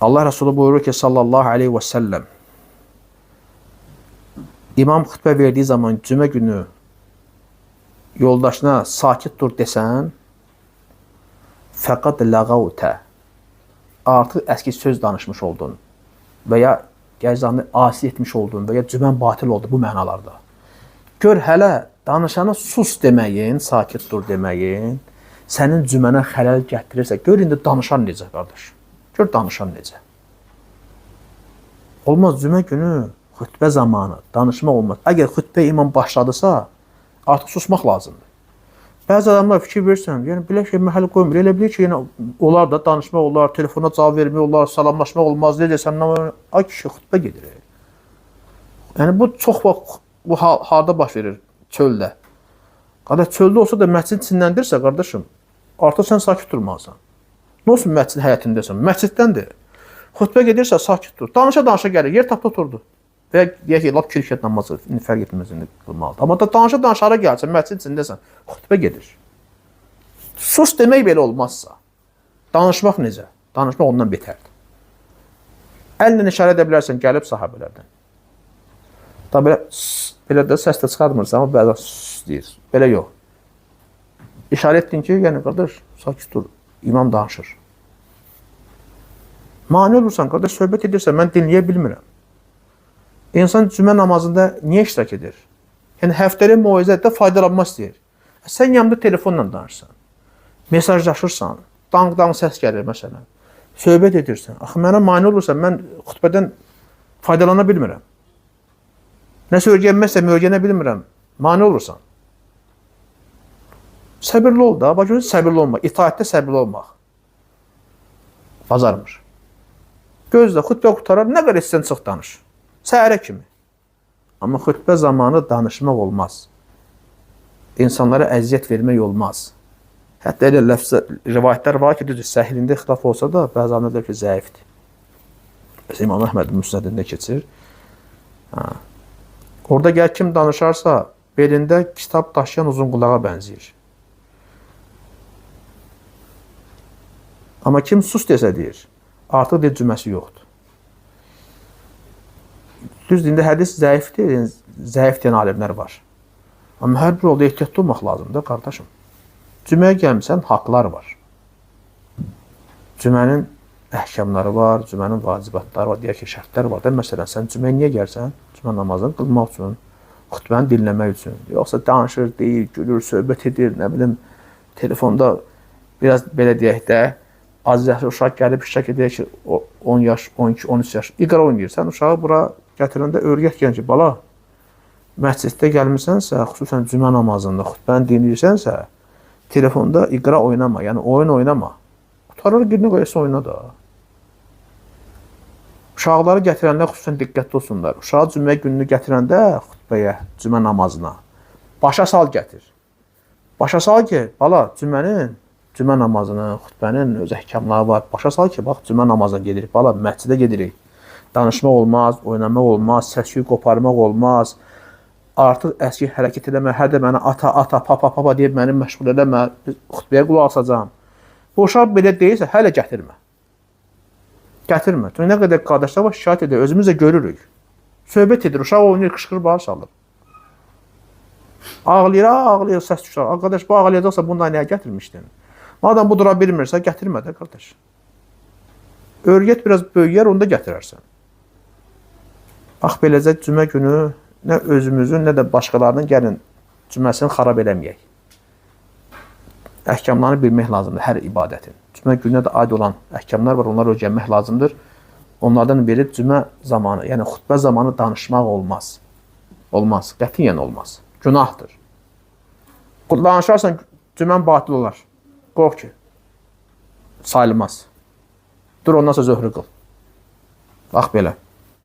Allah Resulü buyurur ki sallallahu aleyhi ve sellem, İmam xütbə verdiği zaman cümə günü yoldaşına sakit dur desən, fəqad ləğavtə, artıq əski söz danışmış oldun və ya gəzanı asi etmiş oldun və ya cümən batil oldu bu mənalarda. Gör hələ danışana sus deməyin, sakit dur deməyin, sənin cümənə xələl gətirirsə, gör indi danışan necə qardaş, gör danışan necə. Olmaz cümə günü, xütbə zamanı, danışma olmaz. Əgər xütbə imam başladısa, artıq susmaq lazımdır. Bəzi adamlar fikir verirsən, yəni belə şey məhəl qoymur. Elə bilir ki, yəni, onlar da danışmaq olar, telefona cavab vermək olar, salamlaşmaq olmaz. Necə sən, ay kişi, xütbə gedir. Yəni, bu çox vaxt bu harda baş verir? Çöldə. Qardaş, çöldə olsa da məscid içindəndirsə, qardaşım, artıq sən sakit durmalısan. Nə olsun məscid həyətindəsən? Məsciddəndir. Xütbə gedirsə, sakit dur. Danışa-danışa gəlir, yer tapda oturdu. Və deyək ki, lap kirkət namazı fərq etməzini qılmalıdır. Amma da danışa-danışa ara gəlsən, məscid içindəsən, xütbə gedir. Sus demək belə olmazsa, danışmaq necə? Danışmaq ondan betərdir. Əllə işarə edə bilərsən, gəlib sahabələrdən. Da belə də səs də çıxarmırsan, amma bəzən sus deyir. Belə yox. İşarə etdin ki, yəni qardaş, sakit dur, imam danışır. Mani olursan, qardaş, söhbət edirsən, mən dinləyə bilmirəm. İnsan cümə namazında niyə iştirak edir? Yəni, həftəlik moizədə faydalanma istəyir. Sən yanında telefonla danışsan, mesajlaşırsan, dang-dang səs gəlir məsələn, söhbət edirsən. Axı, mənə mani olursan, mən xütbədən faydalana bilmirəm. Nəsə öyrənməzsəm, öyrənə bilmirəm. Mani olursan. Səbirli ol da, bax, səbirli olmaq, itaətdə səbirli olmaq. Bacarmır. Gözlə, xütbə qutarar, nə qədər istəyən çox danış. Səhərə kimi. Amma xütbə zamanı danışmaq olmaz. İnsanlara əziyyət vermək olmaz. Hətta elə rivayətlər var ki, səhilində ixtilaf olsa da, bəzi anlar ki, zəifdir. Mesela İmam Əhmədin müsnədində keçir. Orada gəl kim danışarsa, belində kitab daşıyan uzun qulağa bənzəyir. Amma kim sus desə deyir, artıq deyir, cüməsi yoxdur. Düzdür, indi hədis zəifdir, zəif deyən alimlər var. Amma hər bir olda ehtiyatlı olmaq lazımdır, qardaşım. Cüməyə gəlmişsən, haqlar var. Cümənin əhkamları var, cümənin vacibatları var, deyək ki, şərtlər var da. Məsələn, sən cüməyə niyə gəlsən? Cümə namazını qılmaq üçün, xütbəni dinləmək üçün. Yoxsa danışır, deyir, gülür, söhbət edir, nə bilim, telefonda biraz belə deyək də, az yaşlı uşaq gəlib işlək edək ki, 10 yaş, 12, 13 yaş, iqra oynayır. Sən uşağı bura gətirəndə öyrət ki, bala, məsciddə gəlmisənsə, xüsusən cümə namazında, xütbəni dinləyirsənsə, telefonda iqra oynama, yəni oyun oynama. Qutarır, girini qoyası oyna da. Uşaqları gətirəndə xüsusən diqqətli olsunlar. Uşağı cümə gününü gətirəndə xütbəyə, cümə namazına, başa sal gətir. Başa sal ki, bala, cümə namazının, xütbənin öz əhkamları var. Başa sal ki, bax, cümə namazına gedirik, bala, məscidə gedirik. Danışmaq olmaz, oynamaq olmaz, səs-küy qoparmaq olmaz. Artıq əski hərəkət eləmə, hər də mənə ata, papa deyib məni məşğul eləmə, xütbəyə qulaq asacağım. Bu uşaq belə deyilsə, hələ gətirmə. Gətirmə. Çünki nə qədər qardaşlar var, şikayət edir, özümüz də görürük. Söhbət edir, uşaq oynayır, qışqırır, bağış alır. Ağlayır, səs düşür. Qardaş, bu ağlayacaqsa bundan nəyə gətirmişdin? Madem bu dura bilmirsə, gətirmə də, qardaş. Öyrət biraz böyüyər, onda gətirərsən. Bax, beləcə cümə günü nə özümüzün, nə də başqalarının gəlin cüməsini xarab eləməyək. Əhkamlarını bilmək lazımdır hər ibadətin. Cümə gününə də aid olan əhkamlar var, onları öyrənmək lazımdır. Onlardan biri cümə zamanı, yəni xütbə zamanı danışmaq olmaz. Olmaz, qətiyyən olmaz. Günahdır. Danışarsan, cümən batil olar. Qorx ki, sayılmaz. Dur, ondan sonra zöhrü qıl. Bax belə.